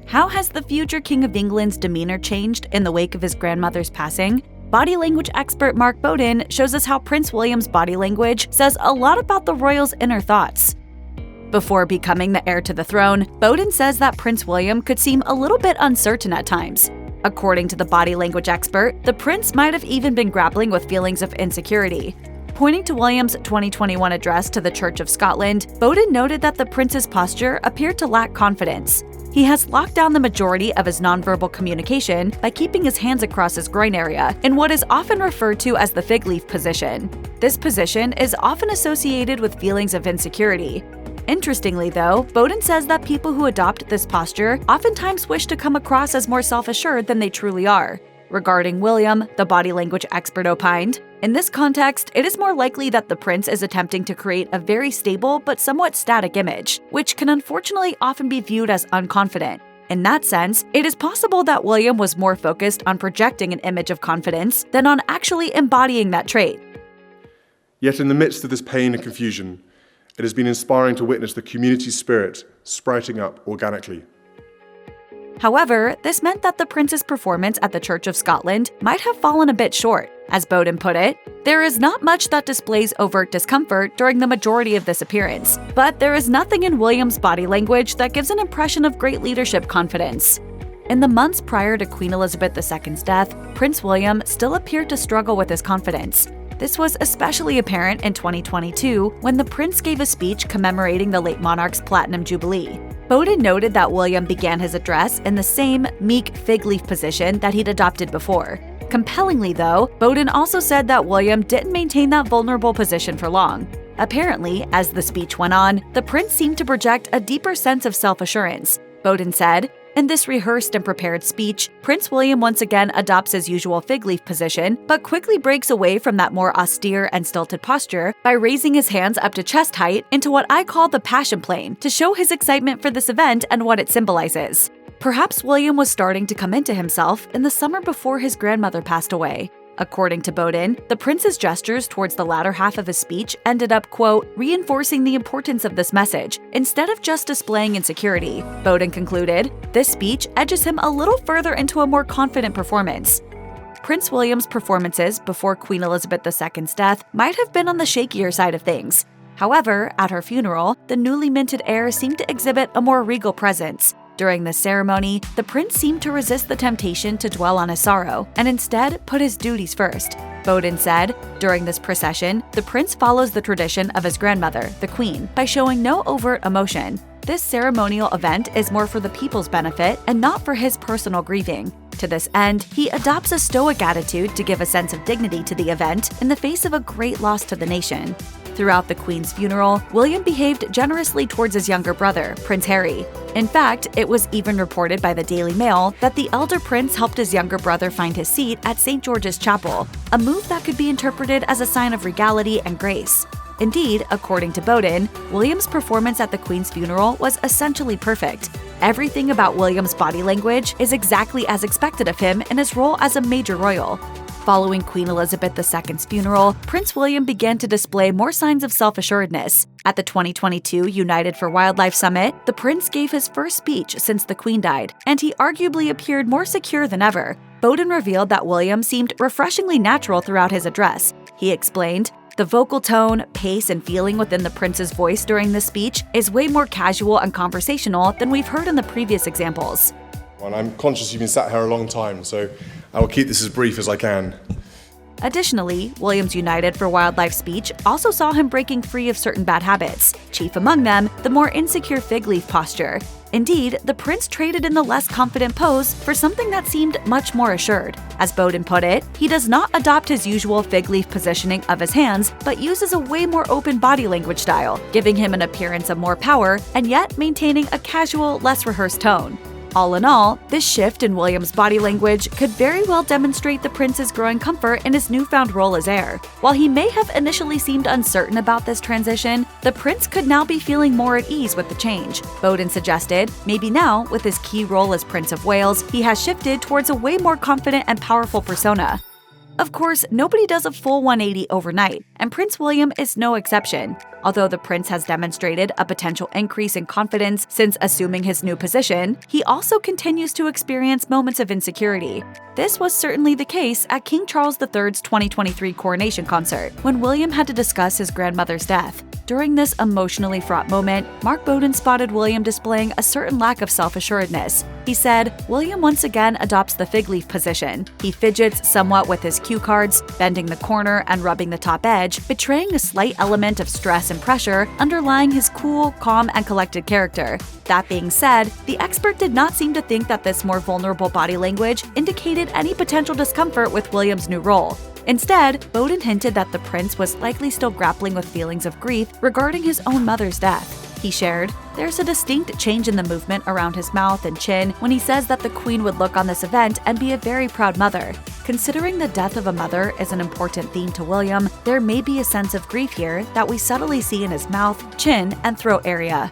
How has the future King of England's demeanor changed in the wake of his grandmother's passing? Body language expert Mark Bowden shows us how Prince William's body language says a lot about the royal's inner thoughts. Before becoming the heir to the throne, Bowden says that Prince William could seem a little bit uncertain at times. According to the body language expert, the prince might have even been grappling with feelings of insecurity. Pointing to William's 2021 address to the Church of Scotland, Bowden noted that the prince's posture appeared to lack confidence. He has locked down the majority of his nonverbal communication by keeping his hands across his groin area in what is often referred to as the fig leaf position. This position is often associated with feelings of insecurity. Interestingly, though, Bowden says that people who adopt this posture oftentimes wish to come across as more self-assured than they truly are. Regarding William, the body language expert opined, "In this context, it is more likely that the prince is attempting to create a very stable but somewhat static image, which can unfortunately often be viewed as unconfident. In that sense, it is possible that William was more focused on projecting an image of confidence than on actually embodying that trait." Yet in the midst of this pain and confusion, it has been inspiring to witness the community spirit sprouting up organically. However, this meant that the prince's performance at the Church of Scotland might have fallen a bit short. As Bowden put it, "There is not much that displays overt discomfort during the majority of this appearance, but there is nothing in William's body language that gives an impression of great leadership confidence." In the months prior to Queen Elizabeth II's death, Prince William still appeared to struggle with his confidence. This was especially apparent in 2022 when the prince gave a speech commemorating the late monarch's Platinum Jubilee. Bowden noted that William began his address in the same meek fig leaf position that he'd adopted before. Compellingly, though, Bowden also said that William didn't maintain that vulnerable position for long. Apparently, as the speech went on, the prince seemed to project a deeper sense of self-assurance. Bowden said, "In this rehearsed and prepared speech, Prince William once again adopts his usual fig leaf position, but quickly breaks away from that more austere and stilted posture by raising his hands up to chest height into what I call the passion plane to show his excitement for this event and what it symbolizes." Perhaps William was starting to come into himself in the summer before his grandmother passed away. According to Bowden, the prince's gestures towards the latter half of his speech ended up, quote, "reinforcing the importance of this message, instead of just displaying insecurity." Bowden concluded, "This speech edges him a little further into a more confident performance." Prince William's performances before Queen Elizabeth II's death might have been on the shakier side of things. However, at her funeral, the newly minted heir seemed to exhibit a more regal presence. During this ceremony, the prince seemed to resist the temptation to dwell on his sorrow, and instead put his duties first. Bowden said, "During this procession, the prince follows the tradition of his grandmother, the queen, by showing no overt emotion. This ceremonial event is more for the people's benefit and not for his personal grieving. To this end, he adopts a stoic attitude to give a sense of dignity to the event in the face of a great loss to the nation." Throughout the Queen's funeral, William behaved generously towards his younger brother, Prince Harry. In fact, it was even reported by the Daily Mail that the elder prince helped his younger brother find his seat at St. George's Chapel, a move that could be interpreted as a sign of regality and grace. Indeed, according to Bowden, William's performance at the Queen's funeral was essentially perfect. Everything about William's body language is exactly as expected of him in his role as a major royal. Following Queen Elizabeth II's funeral, Prince William began to display more signs of self-assuredness. At the 2022 United for Wildlife Summit, the prince gave his first speech since the Queen died, and he arguably appeared more secure than ever. Bowden revealed that William seemed refreshingly natural throughout his address. He explained, "The vocal tone, pace, and feeling within the prince's voice during this speech is way more casual and conversational than we've heard in the previous examples." And I'm conscious you've been sat here a long time, so I will keep this as brief as I can. Additionally, William's United for Wildlife speech also saw him breaking free of certain bad habits, chief among them the more insecure fig leaf posture. Indeed, the prince traded in the less confident pose for something that seemed much more assured. As Bowden put it, he does not adopt his usual fig leaf positioning of his hands, but uses a way more open body language style, giving him an appearance of more power and yet maintaining a casual, less rehearsed tone. All in all, this shift in William's body language could very well demonstrate the prince's growing comfort in his newfound role as heir. While he may have initially seemed uncertain about this transition, the prince could now be feeling more at ease with the change. Bowden suggested, maybe now, with his key role as Prince of Wales, he has shifted towards a way more confident and powerful persona. Of course, nobody does a full 180 overnight, and Prince William is no exception. Although the prince has demonstrated a potential increase in confidence since assuming his new position, he also continues to experience moments of insecurity. This was certainly the case at King Charles III's 2023 coronation concert, when William had to discuss his grandmother's death. During this emotionally fraught moment, Mark Bowden spotted William displaying a certain lack of self-assuredness. He said, "William once again adopts the fig leaf position. He fidgets somewhat with his cue cards, bending the corner and rubbing the top edge, betraying a slight element of stress and pressure underlying his cool, calm, and collected character." That being said, the expert did not seem to think that this more vulnerable body language indicated any potential discomfort with William's new role. Instead, Bowden hinted that the prince was likely still grappling with feelings of grief regarding his own mother's death. He shared, "There's a distinct change in the movement around his mouth and chin when he says that the Queen would look on this event and be a very proud mother." Considering the death of a mother is an important theme to William, there may be a sense of grief here that we subtly see in his mouth, chin, and throat area.